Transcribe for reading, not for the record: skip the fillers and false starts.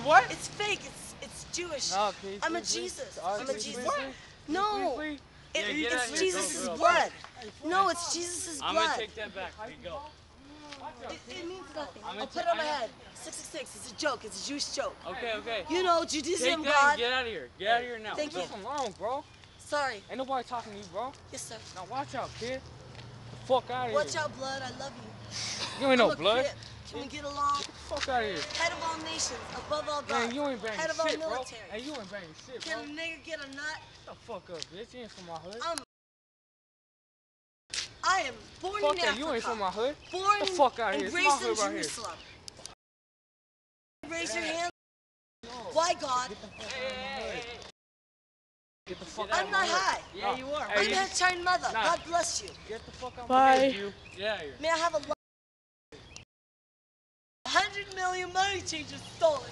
what? It's fake. It's Jewish. No, I'm a Jesus. I'm a Jesus. What? No. It's Jesus' blood. No, it's Jesus' blood. I'm gonna take that back. Here you go. It means nothing. I'll put it on my head. 666. It's a joke. It's a Jewish joke. Okay. You know, Judaism, Take that God. and get out of here. Get out of here now. Thank you. What's wrong, bro? Sorry. Ain't nobody talking to you, bro. Yes, sir. Now watch out, kid. The fuck out of here. Watch out, blood. I love you. You ain't no blood. Crip. Can we get along? Get the fuck out of here. Head of all nations, above all gods. Man, you ain't banging Head of shit, all bro. military. Hey, you ain't banging shit, bro. Can a nigga get a nut? Shut the fuck up, bitch. You ain't from my hood. I am born Fuck in that, Africa. you ain't from my hood. Born Get the fuck out of here. and It's my raised in hood right Jerusalem. Raise your hand. Why, God? Get the fuck out of I'm not high. Yeah, you are. I'm a Chinese mother. Nah. God bless you. Get the fuck out of Bye. here. Get out of here. May I have a 100 million money changers stolen.